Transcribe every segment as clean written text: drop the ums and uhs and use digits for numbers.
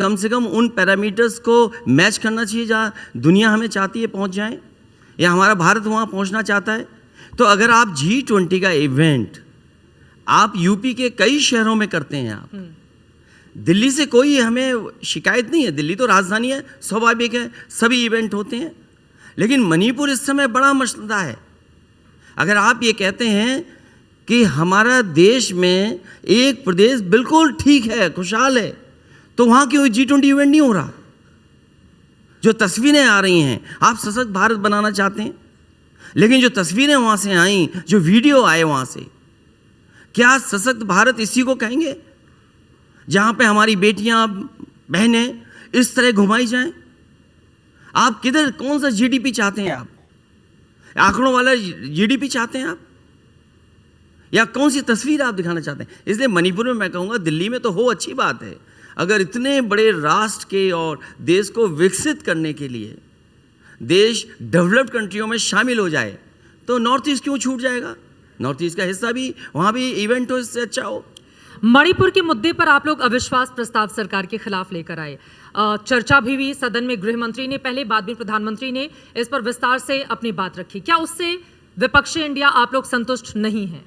कम से कम उन पैरामीटर्स को मैच करना चाहिए जहाँ दुनिया हमें चाहती है पहुँच जाए, या हमारा भारत वहाँ पहुँचना चाहता है। तो अगर आप G20 का इवेंट आप यूपी के कई शहरों में करते हैं, आप दिल्ली से कोई हमें शिकायत नहीं है, दिल्ली तो राजधानी है, स्वाभाविक है, सभी इवेंट होते हैं। लेकिन मणिपुर इस समय बड़ा मसला है। अगर आप ये कहते हैं कि हमारा देश में एक प्रदेश बिल्कुल ठीक है, खुशहाल है, तो वहाँ क्यों G20 इवेंट नहीं हो रहा? जो तस्वीरें आ रही हैं, आप सशक्त भारत बनाना चाहते हैं, लेकिन जो तस्वीरें वहाँ से आई, जो वीडियो आए वहाँ से, क्या सशक्त भारत इसी को कहेंगे जहाँ पे हमारी बेटियाँ बहनें इस तरह घुमाई जाएं? आप किधर, कौन सा जीडीपी चाहते हैं? आप आंकड़ों वाला जीडीपी चाहते हैं आप, या कौन सी तस्वीर आप दिखाना चाहते हैं? इसलिए मणिपुर में मैं कहूँगा, दिल्ली में तो हो अच्छी बात है, अगर इतने बड़े राष्ट्र के और देश को विकसित करने के लिए देश डेवलप्ड कंट्रियों में शामिल हो जाए तो नॉर्थ ईस्ट क्यों छूट जाएगा? नॉर्थ ईस्ट का हिस्सा भी, वहाँ भी इवेंट हो, इससे अच्छा हो। मणिपुर के मुद्दे पर आप लोग अविश्वास प्रस्ताव सरकार के खिलाफ लेकर आए, चर्चा भी हुई सदन में, गृह मंत्री ने पहले, बाद में प्रधानमंत्री ने इस पर विस्तार से अपनी बात रखी। क्या उससे विपक्षी इंडिया आप लोग संतुष्ट नहीं हैं?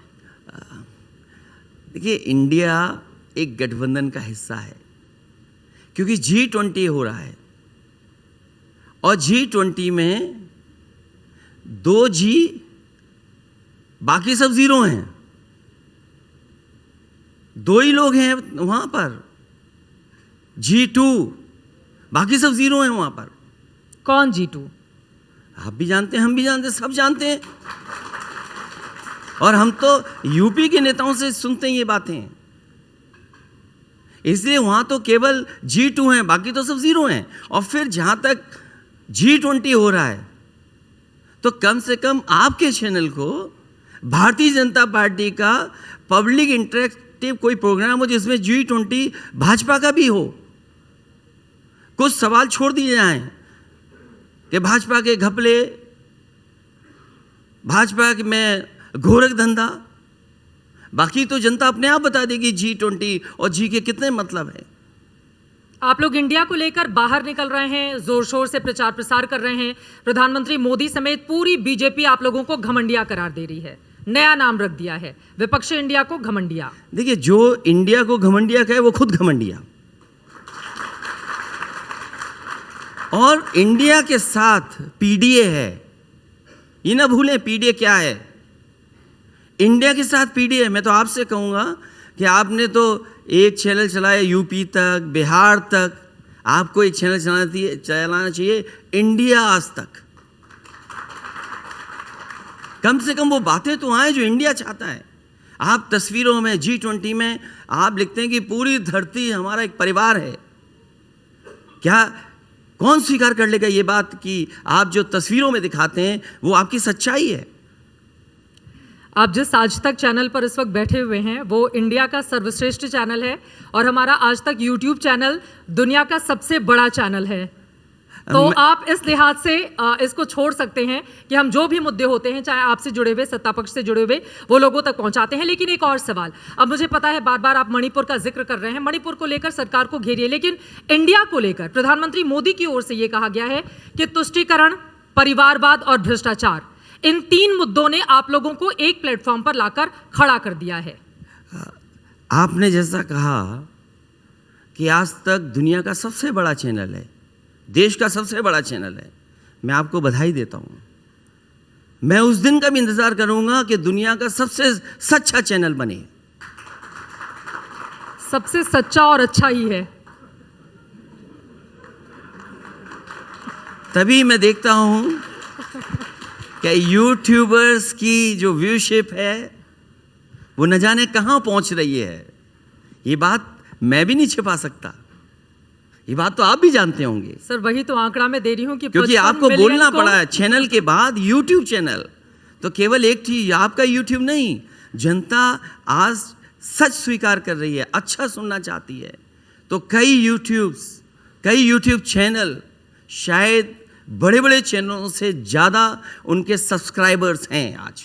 देखिए, इंडिया एक गठबंधन का हिस्सा है, क्योंकि G20 हो रहा है और G20 में 2 G, बाकी सब जीरो हैं। 2 ही लोग हैं वहां पर, G2, बाकी सब जीरो हैं वहां पर। कौन G2? आप भी जानते हैं, हम भी जानते हैं, सब जानते हैं, और हम तो यूपी के नेताओं से सुनते हैं ये बातें। इसलिए वहां तो केवल G2 हैं, बाकी तो सब जीरो हैं। और फिर जहां तक G20 हो रहा है, तो कम से कम आपके चैनल को भारतीय जनता पार्टी का पब्लिक इंटरेक्टिव कोई प्रोग्राम हो जिसमें G20 भाजपा का भी हो। कुछ सवाल छोड़ दिए जाएं कि भाजपा के घपले, भाजपा में गोरख धंधा, बाकी तो जनता अपने आप बता देगी G20 और G के कितने मतलब है। आप लोग इंडिया को लेकर बाहर निकल रहे हैं, जोर शोर से प्रचार प्रसार कर रहे हैं, प्रधानमंत्री मोदी समेत पूरी बीजेपी आप लोगों को घमंडिया करार दे रही है, नया नाम रख दिया है, विपक्षी इंडिया को घमंडिया। देखिए, जो इंडिया को घमंडिया कहे वो खुद घमंडिया, और इंडिया के साथ पीडीए है, ये ना भूलें पीडीए क्या है। इंडिया के साथ पीडीए, मैं तो आपसे कहूंगा कि आपने तो एक चैनल चलाया यूपी तक, बिहार तक, आपको एक चैनल चलाना चाहिए इंडिया आज तक। कम से कम वो बातें तो आए जो इंडिया चाहता है। आप तस्वीरों में G20 में आप लिखते हैं कि पूरी धरती हमारा एक परिवार है। क्या कौन स्वीकार कर लेगा ये बात कि आप जो तस्वीरों में दिखाते हैं वो आपकी सच्चाई है? आप जिस आज तक चैनल पर इस वक्त बैठे हुए हैं वो इंडिया का सर्वश्रेष्ठ चैनल है, और हमारा आज तक यूट्यूब चैनल दुनिया का सबसे बड़ा चैनल है। तो आप इस लिहाज से इसको छोड़ सकते हैं कि हम जो भी मुद्दे होते हैं, चाहे आपसे जुड़े हुए, सत्ता पक्ष से जुड़े हुए, वो लोगों तक पहुंचाते हैं। लेकिन एक और सवाल, अब मुझे पता है बार बार आप मणिपुर का जिक्र कर रहे हैं, मणिपुर को लेकर सरकार को घेरिए, लेकिन इंडिया को लेकर प्रधानमंत्री मोदी की ओर से यह कहा गया है कि तुष्टीकरण, परिवारवाद और भ्रष्टाचार, इन 3 मुद्दों ने आप लोगों को एक प्लेटफॉर्म पर लाकर खड़ा कर दिया है। आपने जैसा कहा कि आज तक दुनिया का सबसे बड़ा चैनल है, देश का सबसे बड़ा चैनल है, मैं आपको बधाई देता हूं। मैं उस दिन का भी इंतजार करूंगा कि दुनिया का सबसे सच्चा चैनल बने। सबसे सच्चा और अच्छा ही है। तभी मैं देखता हूं कि यूट्यूबर्स की जो व्यूशिप है वो न जाने कहां पहुंच रही है। ये बात मैं भी नहीं छिपा सकता, ये बात तो आप भी जानते होंगे। सर वही तो आंकड़ा में दे रही हूं कि क्योंकि आपको बोलना पड़ा है, चैनल के बाद यूट्यूब चैनल, तो केवल एक चीज आपका यूट्यूब नहीं, जनता आज सच स्वीकार कर रही है, अच्छा सुनना चाहती है। तो कई यूट्यूब चैनल शायद बड़े बड़े चैनलों से ज़्यादा उनके सब्सक्राइबर्स हैं आज।